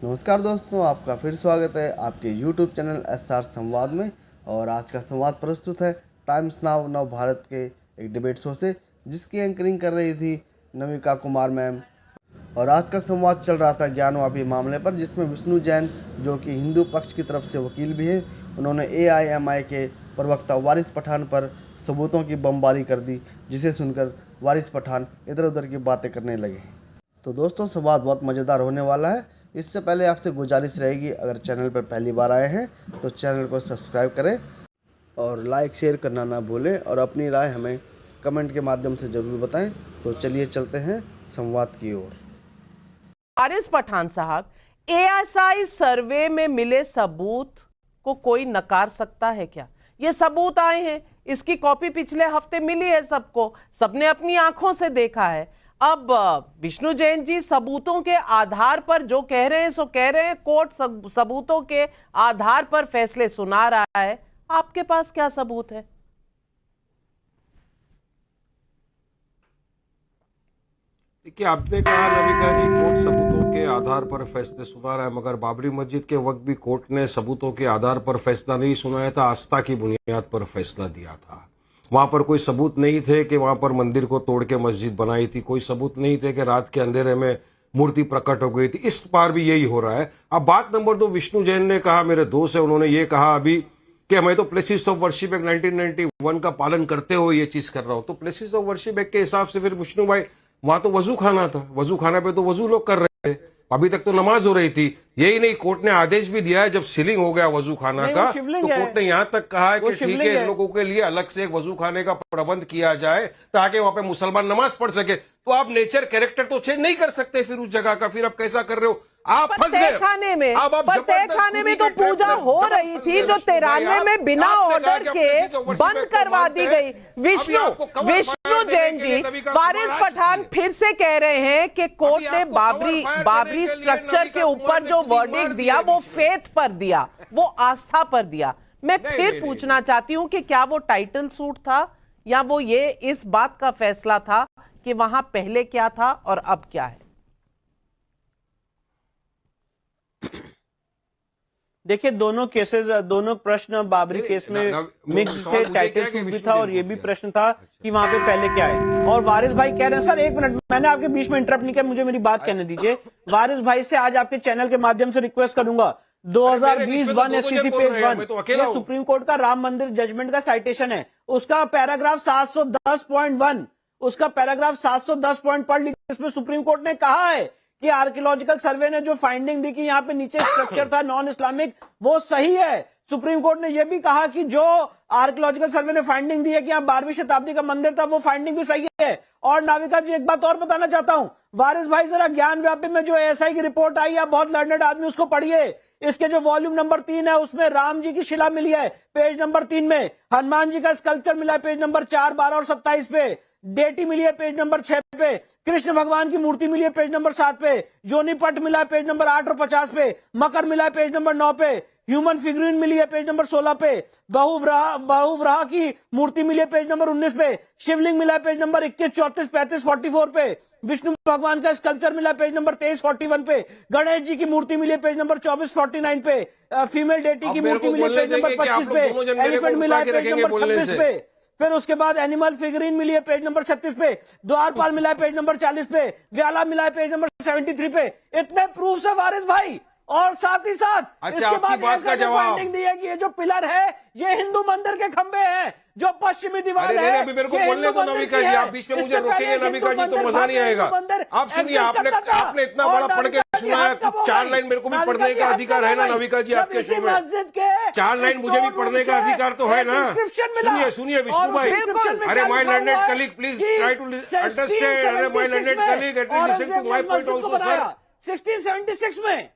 नमस्कार दोस्तों, आपका फिर स्वागत है आपके YouTube चैनल SR संवाद में। और आज का संवाद प्रस्तुत है टाइम्स नाउ नव भारत के एक डिबेट शो से, जिसकी एंकरिंग कर रही थी नमिका कुमार मैम। और आज का संवाद चल रहा था ज्ञानवापी मामले पर, जिसमें विष्णु जैन, जो कि हिंदू पक्ष की तरफ से वकील भी हैं, उन्होंने AIMI के प्रवक्ता वारिस पठान पर सबूतों की बमबारी कर दी, जिसे सुनकर वारिस पठान इधर उधर की बातें करने लगे। तो दोस्तों, संवाद बहुत मज़ेदार होने वाला है। इससे पहले आपसे गुजारिश रहेगी, अगर चैनल पर पहली बार आए हैं तो चैनल को सब्सक्राइब करें और लाइक शेयर करना ना भूलें, और अपनी राय हमें कमेंट के माध्यम से ज़रूर बताएं। तो चलिए चलते हैं संवाद की ओर। वारिस पठान साहब, ASI सर्वे में मिले सबूत को कोई नकार सकता है क्या? ये सबूत आए हैं, इसकी कॉपी पिछले हफ्ते मिली है सबको, सबने अपनी आंखों से देखा है। अब विष्णु जैन जी सबूतों के आधार पर जो कह रहे हैं सो कह रहे हैं, कोर्ट सबूतों के आधार पर फैसले सुना रहा है। आपके पास क्या सबूत है? देखिए, आपने कहा नमिका जी कोर्ट सबूतों के आधार पर फैसले सुना रहा है, मगर बाबरी मस्जिद के वक्त भी कोर्ट ने सबूतों के आधार पर फैसला नहीं सुनाया था, आस्था की बुनियाद पर फैसला दिया था। वहां पर कोई सबूत नहीं थे कि वहां पर मंदिर को तोड़ के मस्जिद बनाई थी, कोई सबूत नहीं थे कि रात के अंधेरे में मूर्ति प्रकट हो गई थी। इस बार भी यही हो रहा है। अब बात नंबर 2, विष्णु जैन ने कहा, मेरे दोस्त है, उन्होंने ये कहा अभी कि मैं तो प्लेसेस ऑफ वर्शिप एक्ट 1991 का पालन करते हुए ये चीज कर रहा हूं। तो प्लेसेस ऑफ वर्शिप एक्ट के हिसाब से फिर विष्णु भाई, वहां तो वजू खाना था, वजू खाना पे तो वजू लोग कर रहे थे, अभी तक तो नमाज हो रही थी। यही नहीं, कोर्ट ने आदेश भी दिया है, जब सीलिंग हो गया वजू खाना का, तो कोर्ट ने यहां तक कहा है कि ठीक है, इन लोगों के लिए अलग से एक वजू खाने का प्रबंध किया जाए ताकि वहां पे मुसलमान नमाज पढ़ सके। तो आप नेचर कैरेक्टर तो चेंज नहीं कर सकते फिर उस जगह का, फिर आप कैसा कर रहे हो? आप फंस गए। खाने में तो पूजा हो रही थी जो 93 में बिना ऑर्डर के बंद करवा दी गई। विष्णु जैन जी, वारिस पठान फिर से कह रहे हैं कि कोर्ट ने बाबरी स्ट्रक्चर के ऊपर जो वर्डिक्ट दिया वो फेथ पर दिया, वो आस्था पर दिया। मैं फिर पूछना चाहती हूं कि क्या वो टाइटल सूट था, या वो ये इस बात का फैसला था कि वहां पहले क्या था और अब क्या है? देखिए, दोनों केसेस, दोनों प्रश्न बाबरी केस में मिक्स थे। टाइटल सूट भी था और ये भी प्रश्न था कि वहां पे पहले क्या है। और वारिस भाई कह रहे हैं, सर एक मिनट, मैंने आपके बीच में इंटरप्ट नहीं किया, मुझे मेरी बात कहने दीजिए। वारिस भाई से आज आपके चैनल के माध्यम से रिक्वेस्ट करूंगा, 2020 1 SCC पेज 1, ये सुप्रीम कोर्ट का राम मंदिर जजमेंट का साइटेशन है, उसका पैराग्राफ 710.1, उसका पैराग्राफ 710 पॉइंट पढ़ लीजिए। इसमें सुप्रीम कोर्ट ने कहा है कि आर्कियोलॉजिकल सर्वे ने जो फाइंडिंग दी कि यहाँ पे नीचे स्ट्रक्चर था नॉन इस्लामिक, वो सही है। सुप्रीम कोर्ट ने यह भी कहा कि जो आर्कियोलॉजिकल सर्वे ने फाइंडिंग दी है कि यहाँ 12वीं शताब्दी का मंदिर था, वो फाइंडिंग भी सही है। और नाविका जी, एक बात और बताना चाहता हूं, वारिस भाई जरा ज्ञान व्यापी में जो ASI की रिपोर्ट आई है, बहुत लर्नेड आदमी, उसको पढ़िए। इसके जो वॉल्यूम नंबर 3 है उसमें राम जी की शिला मिली है पेज नंबर 3 में, हनुमान जी का स्कल्पचर मिला है पेज नंबर 4, 12 और 27 पे, डेटी मिली है पेज नंबर 6 पे, कृष्ण भगवान की मूर्ति मिली है पेज नंबर 7 पे, जोनी पट मिला है पेज नंबर 8 और 50 पे, मकर मिला है पेज नंबर 9 पे, ह्यूमन फिगरीन मिली है पेज नंबर 16 पे, बहुव्राह की मूर्ति मिली है पेज नंबर 19 पे, शिवलिंग मिला है पेज नंबर 21, 34, 35, 44 पे, विष्णु भगवान का स्कल्पचर मिला पेज नंबर 23, 41 पे, गणेश जी की मूर्ति मिली है पेज नंबर 24, 49 पे, फीमेल डेटी की मूर्ति मिली है पेज नंबर 25 पे, एलिफेंट मिला है पेज नंबर 26 पे, फिर उसके बाद एनिमल फिगरीन मिली है पेज नंबर 36 पे, द्वारपाल मिला है पेज नंबर 40 पे, व्याला मिला है पेज नंबर 73 पे। इतने प्रूफ है वारिस भाई। और साथ ही साथ इसके बाद ऐसा फाइंडिंग दी है कि ये जो पिलर है ये हिंदू मंदिर के खंबे हैं, जो पश्चिमी दीवार है। अभी मेरे को बोलने दो नमिका जी, आप बीच में मुझे रोकेंगे नमिका जी तो मजा नहीं आएगा। आप सुनिए, आपने इतना बड़ा पढ़ के सुना है, 4 लाइन मेरे को भी पढ़ने का अधिकार है ना नमिका जी आपके शो में? 4 लाइन मुझे भी पढ़ने का अधिकार तो है ना? सुनिए विष्णु भाई, अरे my learned colleague, please try to understand. अरे my learned colleague, at least listen to my point also sir. 1676 में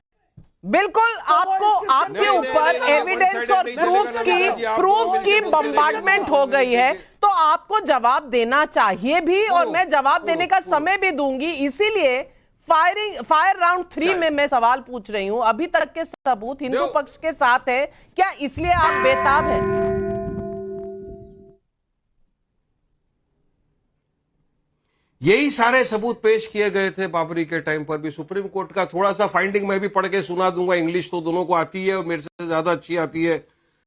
बिल्कुल आपके ऊपर एविडेंस और प्रूफ की बम्बार्डमेंट हो गई है, तो आपको जवाब देना चाहिए भी, और मैं जवाब देने का समय भी दूंगी। इसीलिए फायर राउंड 3 में मैं सवाल पूछ रही हूं, अभी तक के सबूत हिंदू पक्ष के साथ है क्या, इसलिए आप बेताब हैं? यही सारे सबूत पेश किए गए थे बाबरी के टाइम पर भी। सुप्रीम कोर्ट का थोड़ा सा फाइंडिंग मैं भी पढ़ के सुना दूंगा, इंग्लिश तो दोनों को आती है और मेरे से ज्यादा अच्छी आती है।